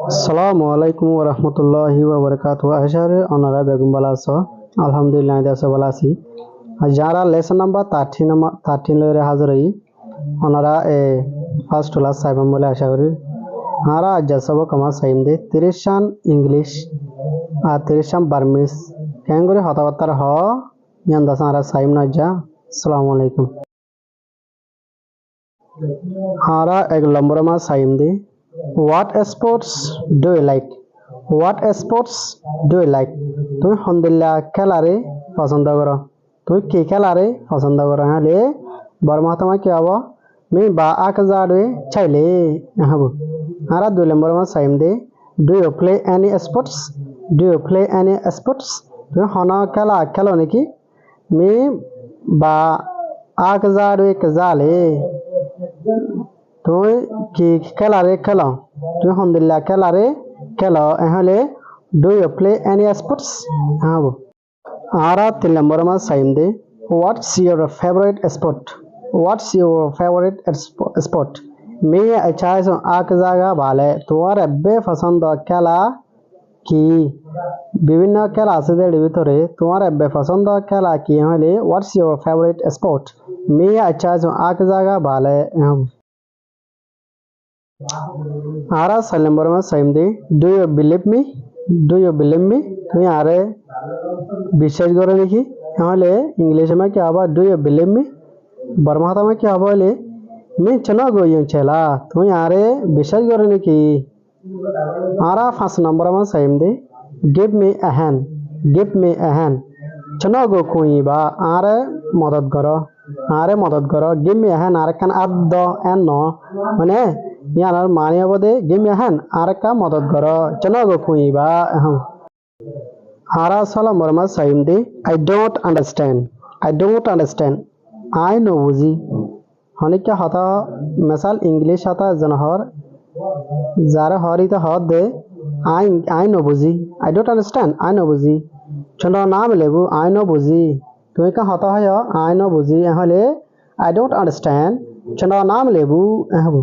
Assalamualaikum warahmatullahi wabarakatuh. Ashare onara begum bala so. Alhamdulillah da so bala si. Jara lesson number 13 lere hajarai. Onara first class saibam bole asha kori. Hara ajasabo kama saimde Tirishan English আর তিরিশাম Burmese কেন করে হতাবার্তার হ ইয়ান দাসারা সাইম নাজা আসসালামু আলাইকুম হারা এক লম্বরমা সাইম দে what sports do you like what sports do you like তুমি হন্দিল্লা খেলারে পছন্দ করো তুমি কি খেলারে পছন্দ করো হলে বর্মা তোমায় কি হবো মি বা আক জাড়ে চাইলে হবো হারা দুই লম্বরমা সাইম দে do you play any sports Do you play any sports? তুমি হনা খেলা খেলো নাকি মি বা আক জাড়ে জালে তুমি কি খেলারে খেলো তুমি হন্দিল্লা খেলারে খেলো হলে do you play any sports হ্যাঁ আরা তিন নম্বর মা সাইম দে what's your favourite sport what's your favourite sport মি চাইছো আক জায়গা ভালে তোমার বে পছন্দ খেলা কি বিভিন্ন খেলা আছে এর ভিতরে তোমার পছন্দ খেলা কি হলে হোয়াটস ইউর ফেভারিট স্পোর্ট মি চাইছো আক জায়গা ভালে আরা সাল নম্বর মা সাইম দে do you believe me do you believe me তুমি আরে বিশ্বাস করো নাকি তাহলে ইংলিশে মে কি হবে ডু ইউ বিলিভ মি বর্মা মে কি হবে বলে মি চলো গো ইউ চেলা তুমি আরে বিশ্বাস করো নাকি আরা পাঁচ নম্বর মা সাইম দে give me a hand give me a hand চলো গো কুই বা আরে মদত করো give me a hand আর কান আব্দ এন ন মানে ইয়ার মানে Bade give me a hand আর কা মদত করো চলো গো কুই বা আরা সালাম বর্মা সাইম দে I don't understand I know বুঝি হনিকা হতা মিসাল ইংলিশ হতা জনহর যারা হরিতা হদ দে I know বুঝি I don't understand I know বুঝি চন্দ্র নাম লেবু I know বুঝি তুমি কা হতা হয় I know বুঝি হলে I don't understand চন্দ্র নাম লেবু হবু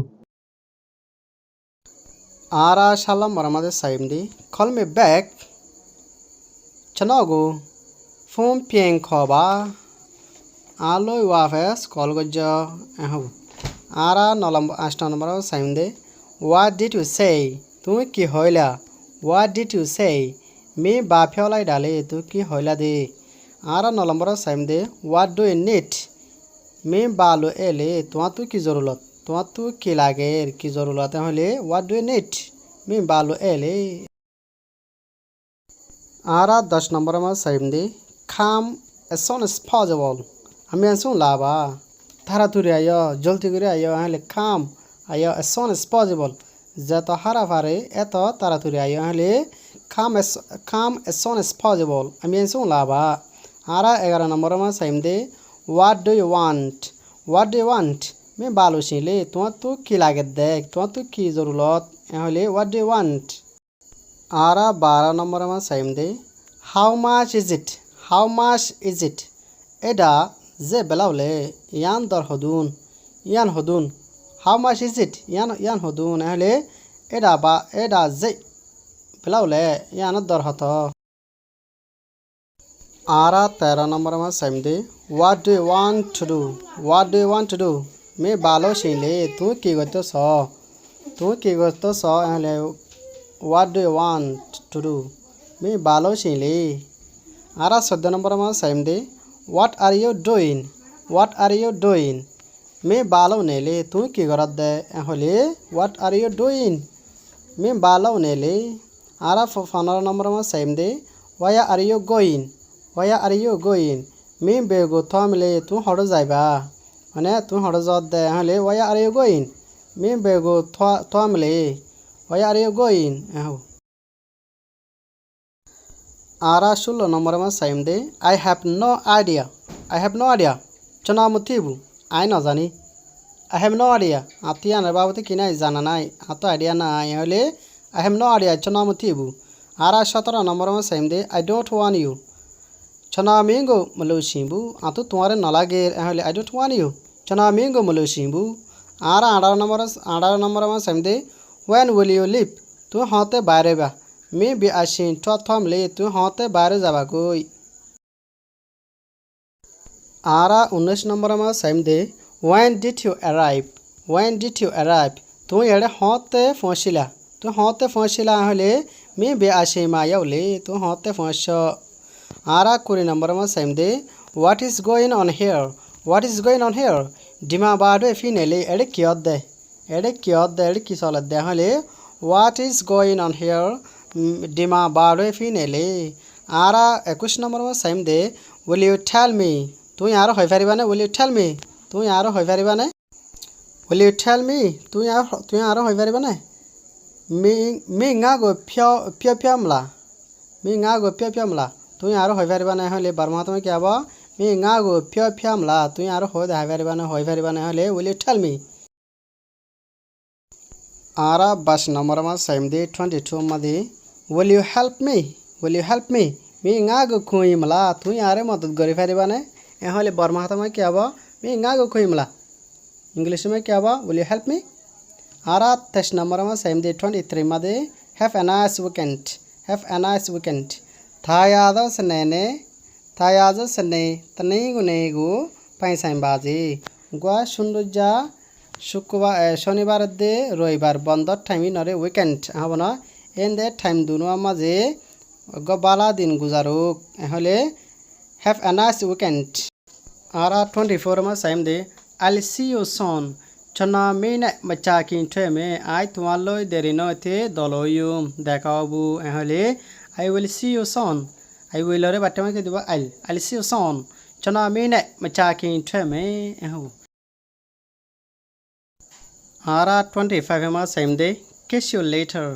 আরা সালাম বরমাদে সাইম দি call me back চনগো ফোন পিং খবা আলোই ওয়াফেস কল গজ হবু আরা নলম 8 নম্বর সাইম দে what did you say তুমি কি হইলা what did you say মি বাফেলাই ডালে তুই কি হইলা দে আরা নলম্বর সাইম দে what do you need মি বালো এলে তোমার তুই কি জরুরত তোমার তুই কি লাগে কি জরুরত হলে what do you need মি বালো এলে আরা 10 নম্বর মা সাইম দে come as soon as possible আমি আসুন লাবা তাড়াতাড়ি আয় জলদি করে আয় হলে come আয় as soon as possible যত হারা পারে এত তাড়াতাড়ি আয় হলে come as soon as possible আমি আসুন লাবা আরা 11 নম্বর মা সাইম দে what do you want মে বালো ছিলে তোমার তো কি লাগে দেখ তোমার তো কি জরুরত হলে what do you want আরা 12 নম্বর মা সাইম দে how much is it এটা যে বেলাউলে ইয়ান হদুন how much is it ইয়ান হদুন হলে এটা যে বেলাউলে ইয়ান দর হত আরা 13 নম্বর মা সাইম দে what do you want to do মে বালো ছিলে তুই কি করতেছ হলে what do you want to do মে বালো ছিলে আরা 14 নম্বর মা সাইম দে what are you doing মে বালো নেলে তুই কি করত দে হলে what are you doing মে বালো নেলে আরা 15 নম্বর মা সাইম দে where are you going মে বেগো থামলে তুই হড় যাইবা মানে তুই হড় যত দে হলে where are you going মে বেগো থামলে where are you going আরা 16 নম্বর মা সাইম দে I have no idea চনা মুতিবু আই না জানি I have no idea আতিয়া না বাবুতে কি নাই জানা নাই আতো আইডিয়া নাই হলে I have no idea চনা মুতিবু আরা 17 নম্বর মা সাইম দে I don't want you চনা মিঙ্গো মলুসিবু আতো তোমারে না লাগে হলে I don't want you চনা মিঙ্গো মলুসিবু আরা 18 নম্বর মা সাইম দে when will you leave তুই হতে বাইরে বা মে বি আসিন প্রথমলে তুই হতে বাইরে যাবা কই আরা 19 নম্বর আমার সাইম দে when did you arrive তুই এড়ে হতে পৌঁছিলা তুই হতে পৌঁছিলা হলে মে বি আসি মায়াওলে তুই হতে পৌঁছ আরা 20 নম্বর আমার সাইম দে what is going on here Dima বাড়ে ফিনেলে এড়ে কিয়ত দে এড়ে কি চলে দে হলে what is going on here Dima বাড়ে ফিনেলে আরা 21 নম্বর আমার সাইম দে will you tell me তুই আর হই পারিবানে will you tell me তুই আর হই পারিবানে will you tell me তুই আর হই পারিবানে মি গো ফিয়ামলা তুই আর হই পারিবানে হলে বারমা তুমি কি আবা মি গো ফিয়ামলা তুই আর হই পারিবানে হলে will you tell me আরা 22 নম্বর মা সাইম দে 22 মধ্যে will you help me মি গো খুইমলা তুই আরে মদত করি পারিবানে এহলে বর্মা তুমি কি আবা মি গো খুইমলা इंग्लिश में क्या हुआ will you help me आरा 23 नंबर में सेम दे 23 मधे have a nice weekend थायादो सने तनेगु पैसाइन बाजी गुआ सुंदुजा शुक्रवार शनिवार दे रविवार बंद टाइम नरे weekend हाबना इन दे टाइम दुनुआ मजे गबाला दिन गुजारुक हले have a nice weekend आरा 24 में same they I'll see you soon. Chana mena machakin theme I tualoi derino the doloyum dekabu ehole I will see you soon. I will ore batama ke diba I'll see you soon. Chana mena machakin theme ehu. Ara 25 ma same day. Catch you later.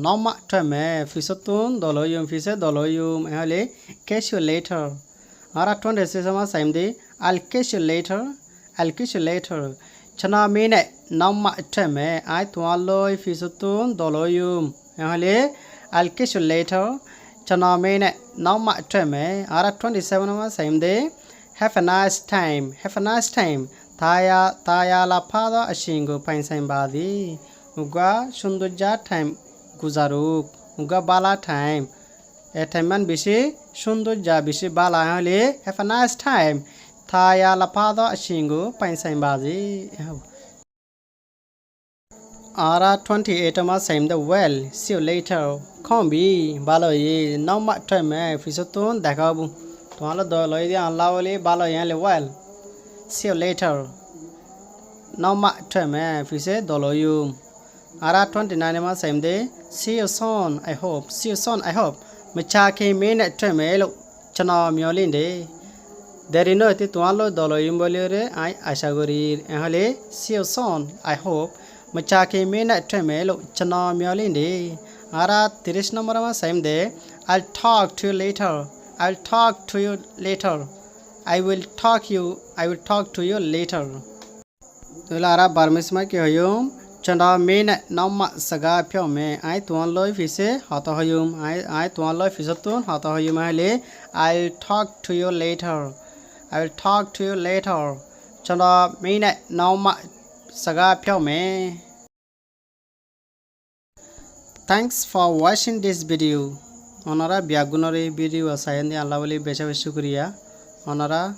Nama theme fisotun doloyum fise doloyum ehole catch you later. Ara 26 ma same day. I'll catch you later. Chana mene namma teme I tualoi fisutun doloyum ehole I'll catch you later chana mene namma teme ara 27 ma same day have a nice time taya la pada ashingo painsain badi uga sundurja time guzaruk uga bala time a time man bishi sundurja bishi bala hole have a nice time Thaya lapado ashingo painsain baji Ara 28 ma same the well see you later kombi balo ye no ma time fisotun dekabu tomalo doloi di alla boli balo yale well see you later no ma time fise doloyum Ara 29 ma same day see you soon I hope machake mena time lo chana myolinde Derino eti tualo doloyum bolire I asha gorir ehole see you soon I hope machake mena tremelo chana myolinde ara 30 number ma same day I'll talk to you later I will talk to you later tola ara barmis ma ke hoyum chana mena namma saga phyo me I tuanloi fise hata hoyum I tuanloi fisatun hata hoyum hale I'll talk to you later Chana mene nauma saga pyao me. Thanks for watching this video. Onara biagunore video asayandi Allah boli besha shukriya. Onara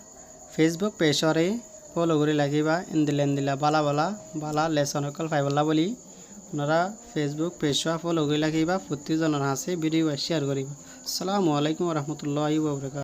Facebook page ore follow gori lagiba indila bala lesson okal faibala boli. Onara Facebook page follow gori lagiba futti jonar hase video share goriba. Assalamu alaikum warahmatullahi wabarakatuh.